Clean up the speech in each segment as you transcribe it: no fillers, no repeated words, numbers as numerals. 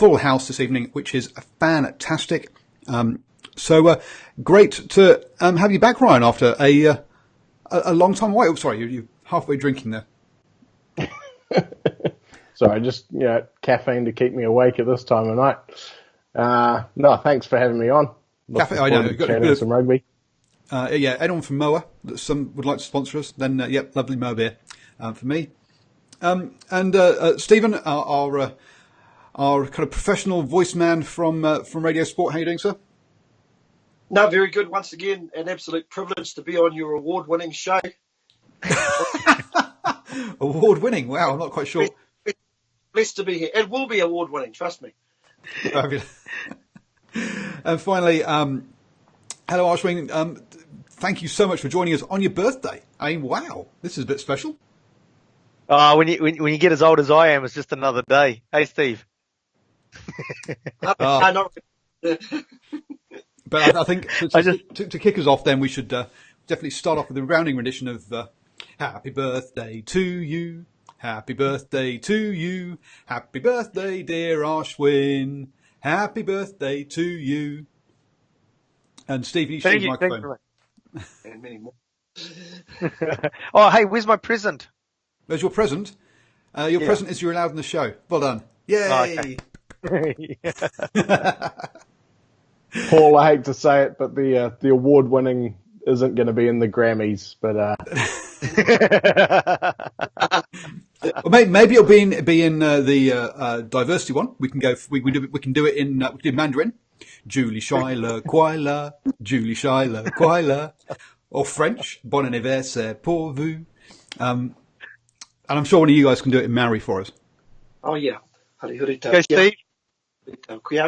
full house this evening, which is fantastic. So great to have you back, Ryan, after a long time away. Oh, sorry, you're halfway drinking there. Sorry, just caffeine to keep me awake at this time of night. No, thanks for having me on. Cafe, I know. Got some rugby. Anyone from Moa that some would like to sponsor us, then lovely Moa beer for me. And Stephen, our kind of professional voice man from Radio Sport. How are you doing, sir? No, very good. Once again, an absolute privilege to be on your award-winning show. Award-winning? Wow, I'm not quite sure. Blessed to be here. It will be award-winning, trust me. And finally, hello, Ashwin. Thank you so much for joining us on your birthday. I mean, wow, this is a bit special. When you get as old as I am, it's just another day. Hey, Steve. But I think to kick us off, then we should definitely start off with a rounding rendition of "Happy Birthday to You, Happy Birthday to You, Happy Birthday, dear Ashwin, Happy Birthday to you." And Steve, you should use the microphone. And many more. Oh, hey, where's my present? There's your present. Your present is you're allowed in the show. Well done. Yay! Oh, okay. Paul, I hate to say it, but the award-winning isn't going to be in the Grammys, but well, maybe it'll be in the diversity one. We can go. We can do it in Mandarin. Julie Schuyler, Quila, Julie Schuyler, Quila, or French. Bon anniversaire pour vous. And I'm sure one of you guys can do it in Maori for us. Oh yeah. Go, Steve. Thank you,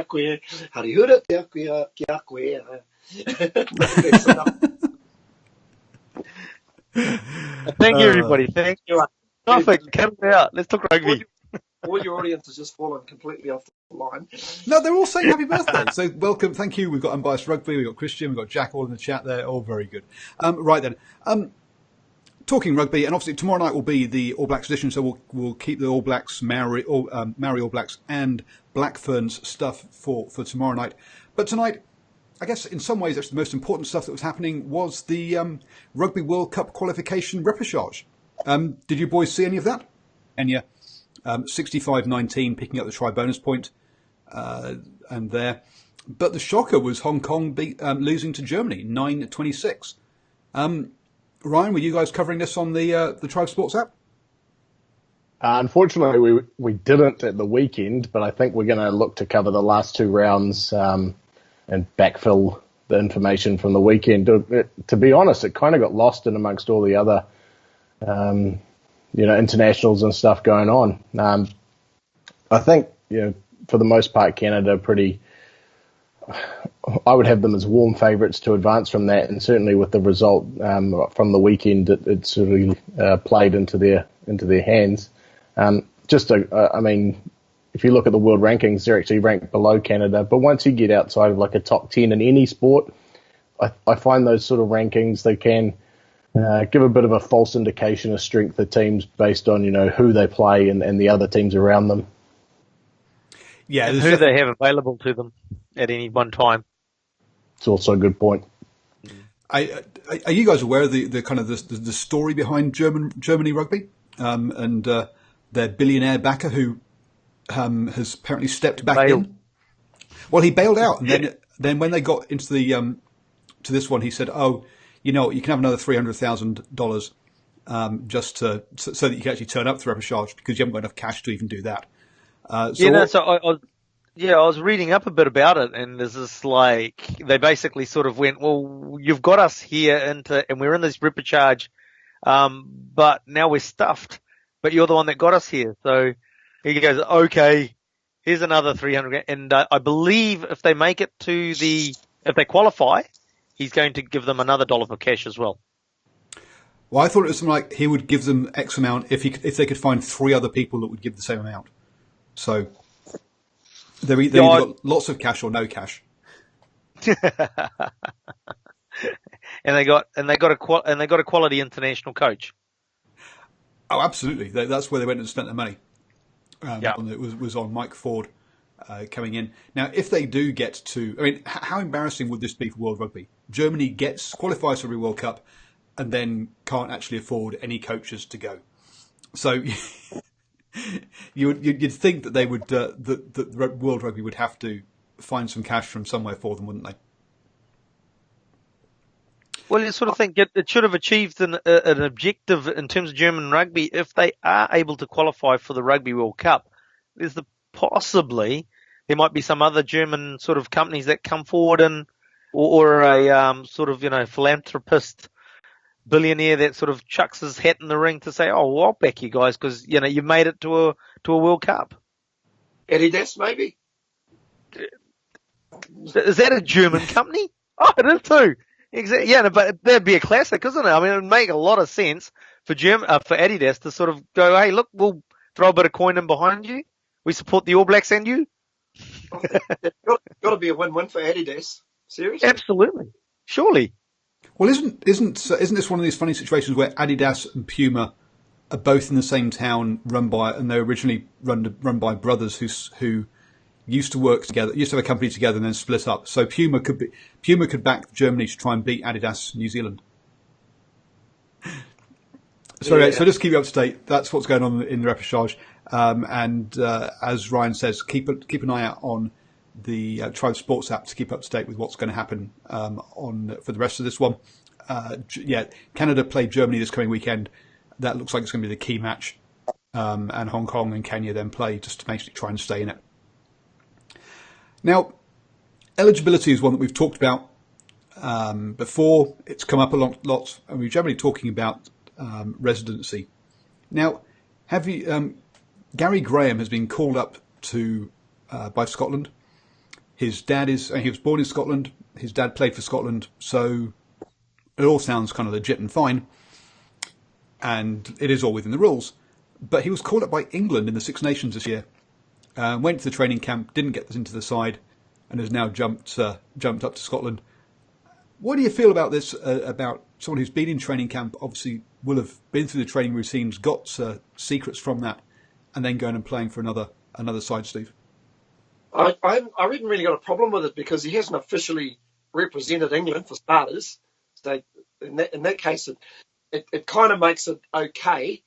everybody. Thank you. Perfect. Cut it out. Let's talk rugby. All your audience has just fallen completely off the line. No, they're all saying happy birthday. So welcome. Thank you. We've got Unbiased Rugby. We've got Christian. We've got Jack all in the chat there. All very good. Right then. Talking rugby, and obviously tomorrow night will be the All Blacks edition, so we'll keep the All Blacks, Maori All Blacks and Black Ferns stuff for tomorrow night. But tonight, I guess in some ways, that's the most important stuff that was happening was the Rugby World Cup qualification repechage. Did you boys see any of that? Enya, 65-19, picking up the try bonus point, and there. But the shocker was Hong Kong losing to Germany, 9-26. Ryan, were you guys covering this on the Tribe Sports app? Unfortunately, we didn't at the weekend, but I think we're going to look to cover the last two rounds and backfill the information from the weekend. To be honest, it kind of got lost in amongst all the other, internationals and stuff going on. I think, for the most part, Canada I would have them as warm favourites to advance from that, and certainly with the result from the weekend, it sort of played into their hands. If you look at the world rankings, they're actually ranked below Canada. But once you get outside of like a top 10 in any sport, I find those sort of rankings, they can give a bit of a false indication of strength of teams based on who they play and the other teams around them. Yeah, and who they have available to them at any one time. It's also a good point. Are you guys aware of the kind of the story behind Germany rugby and their billionaire backer who has apparently stepped back in? Well, he bailed out, and then when they got into the to this one, he said, "Oh, you can have another $300,000 just so that you can actually turn up to repechage because you haven't got enough cash to even do that." I was reading up a bit about it, and there's this they basically sort of went, well, you've got us here and we're in this repechage, but now we're stuffed, but you're the one that got us here. So he goes, okay, here's another 300, and I believe if they make it if they qualify, he's going to give them another $1 of cash as well. Well, I thought it was something like he would give them X amount if they could find 3 other people that would give the same amount. So they either got lots of cash or no cash. and they got a quality international coach. Oh, absolutely. That's where they went and spent their money. It was on Mike Ford. coming in. Now, if they do get to, I mean, how embarrassing would this be for World Rugby? Germany qualifies for the World Cup and then can't actually afford any coaches to go. So you'd think that they would, that World Rugby would have to find some cash from somewhere for them, wouldn't they? Well, you sort of think it should have achieved an objective in terms of German rugby if they are able to qualify for the Rugby World Cup. Possibly there might be some other German sort of companies that come forward or a sort of philanthropist billionaire that sort of chucks his hat in the ring to say, oh, well, I'll back you guys because you've made it to a World Cup. Adidas, maybe. Is that a German company? Oh, it is too. Exactly. Yeah, but that'd be a classic, isn't it? I mean, it would make a lot of sense for Adidas to sort of go, hey, look, we'll throw a bit of coin in behind you. We support the All Blacks and you. Got to be a win-win for Adidas. Seriously? Absolutely. Surely. Well, isn't this one of these funny situations where Adidas and Puma are both in the same town, and they're originally run by brothers who used to work together, used to have a company together, and then split up. So Puma could back Germany to try and beat Adidas New Zealand. So just keep you up to date. That's what's going on in the repechage. And as Ryan says, keep an eye out on the Tribe Sports app to keep up to date with what's going to happen for the rest of this one. Canada play Germany this coming weekend. That looks like it's going to be the key match. And Hong Kong and Kenya then play just to basically try and stay in it. Now, eligibility is one that we've talked about before. It's come up a lot, and we're generally talking about residency. Now, Gary Graham has been called up by Scotland. His dad he was born in Scotland. His dad played for Scotland, so it all sounds kind of legit and fine, and it is all within the rules. But he was called up by England in the Six Nations this year. Went to the training camp, didn't get into the side, and has now jumped up to Scotland. What do you feel about this? About someone who's been in training camp, obviously will have been through the training routines, got secrets from that, and then going and playing for another side, Steve? I haven't really got a problem with it because he hasn't officially represented England for starters. So in that case, it kind of makes it okay.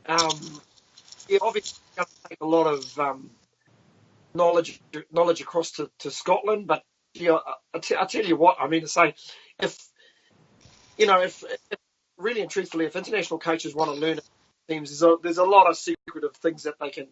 Obviously, it's going to take a lot of knowledge across to Scotland, but I tell you what, I mean to say, if really and truthfully, if international coaches want to learn teams, there's a lot of secretive things that they can